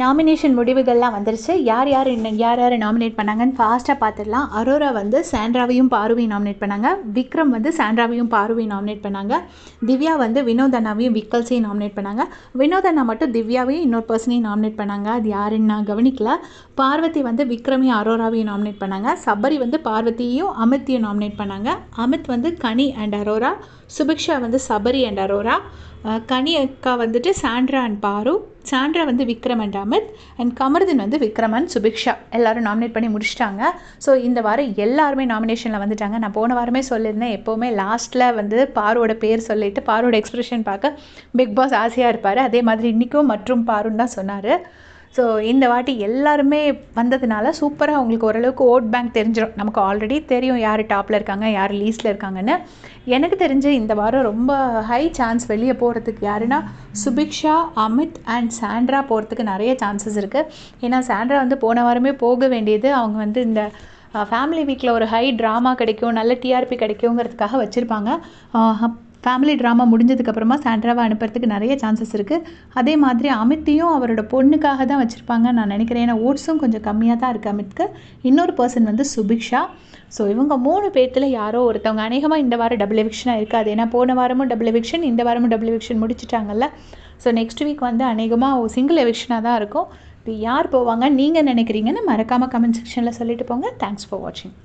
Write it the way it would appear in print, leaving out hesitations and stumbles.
Nomination முடிவுகள்லாம் வந்துருச்சு. யார் யார் நாமினேட் பண்ணாங்கன்னு ஃபாஸ்ட்டாக பார்த்துடலாம். அரோரா வந்து சாண்ட்ராவையும் பாருவையும் நாமினேட் பண்ணாங்க. விக்ரம் வந்து சாண்ட்ராவையும் பாருவையும் நாமினேட் பண்ணாங்க. திவ்யா வந்து வினோத் அண்ணாவையும் விக்கல்ஸையும் நாமினேட் பண்ணாங்க. வினோத் அண்ணா மட்டும் திவ்யாவையும் இன்னொரு பர்சனையும் நாமினேட் பண்ணாங்க. அது யாருன்னு நான் கவனிக்கல. பார்வதி வந்து விக்ரமையும் அரோராவையும் நாமினேட் பண்ணாங்க. சபரி வந்து பார்வதியையும் அமித்தையும் நாமினேட் பண்ணாங்க. அமித் வந்து கனி அண்ட் அரோரா. சுபிக்ஷா வந்து சபரி அண்ட் அரோரா. கனி அக்கா வந்துட்டு சாண்ட்ரா அண்ட் பாரு. சாண்ட்ரா வந்து விக்ரம் அண்ட் அமித். அண்ட் கமருதீன் வந்து விக்ரம் அண்ட் சுபிக்ஷா. எல்லோரும் நாமினேட் பண்ணி முடிச்சிட்டாங்க. ஸோ இந்த வாரம் எல்லாருமே நாமினேஷனில் வந்துட்டாங்க. நான் போன வாரமே சொல்லியிருந்தேன், எப்போவுமே லாஸ்ட்டில் வந்து பாருவோட பேர் சொல்லிவிட்டு பாருவோட எக்ஸ்பிரஷன் பார்க்க பிக் பாஸ் ஆசையாக இருப்பார். அதே மாதிரி இன்றைக்கும் மற்றும் பாருன்னு தான் சொன்னார். ஸோ இந்த வாட்டி எல்லாருமே வந்ததுனால சூப்பராக அவங்களுக்கு ஓரளவுக்கு ஓட் பேங்க் தெரிஞ்சிடும். நமக்கு ஆல்ரெடி தெரியும் யார் டாப்பில் இருக்காங்க, யார் லீஸ்ட்டில் இருக்காங்கன்னு. எனக்கு தெரிஞ்சு இந்த வாரம் ரொம்ப ஹை சான்ஸ் வெளியே போகிறதுக்கு யாருன்னா சுபிக்ஷா, அமித் அண்ட் சாண்ட்ரா போகிறதுக்கு நிறைய சான்சஸ் இருக்குது. ஏன்னா சாண்ட்ரா வந்து போன வாரமே போக வேண்டியது. அவங்க வந்து இந்த ஃபேமிலி வீக்கில் ஒரு ஹை ட்ராமா கிடைக்கும், நல்ல டிஆர்பி கிடைக்குங்கிறதுக்காக வச்சுருப்பாங்க. ஃபேமிலி ட்ராமா முடிஞ்சதுக்கப்புறமா சாண்ட்ராவை அனுப்புறதுக்கு நிறைய சான்சஸ் இருக்குது. அதே மாதிரி அமித்தையும் அவரோட பொண்ணுக்காக தான் வச்சுருப்பாங்கன்னு நான் நினைக்கிறேன். ஏன்னா ஓட்ஸும் கொஞ்சம் கம்மியாக தான் இருக்குது அமித்க்கு. இன்னொரு பர்சன் வந்து சுபிக்ஷா. ஸோ இவங்க 3 பேர்த்தில் யாரோ ஒருத்தவங்க அநேகமாக இந்த வாரம் டபுள் எவிக்ஷனாக இருக்காது. ஏன்னா போன வாரமும் டபுள் எவிக்ஷன், இந்த வாரமும் டபுள் எவிக்ஷன் முடிச்சிட்டாங்கல்ல. ஸோ நெக்ஸ்ட் வீக் வந்து அநேகமாக சிங்கிள் எவிக்ஷனாக தான் இருக்கும். இப்போ யார் போவாங்க நீங்கள் நினைக்கிறீங்கன்னு மறக்காமல் கமெண்ட் செக்ஷனில் சொல்லிட்டு போங்க. தேங்க்ஸ் ஃபார் வாட்சிங்.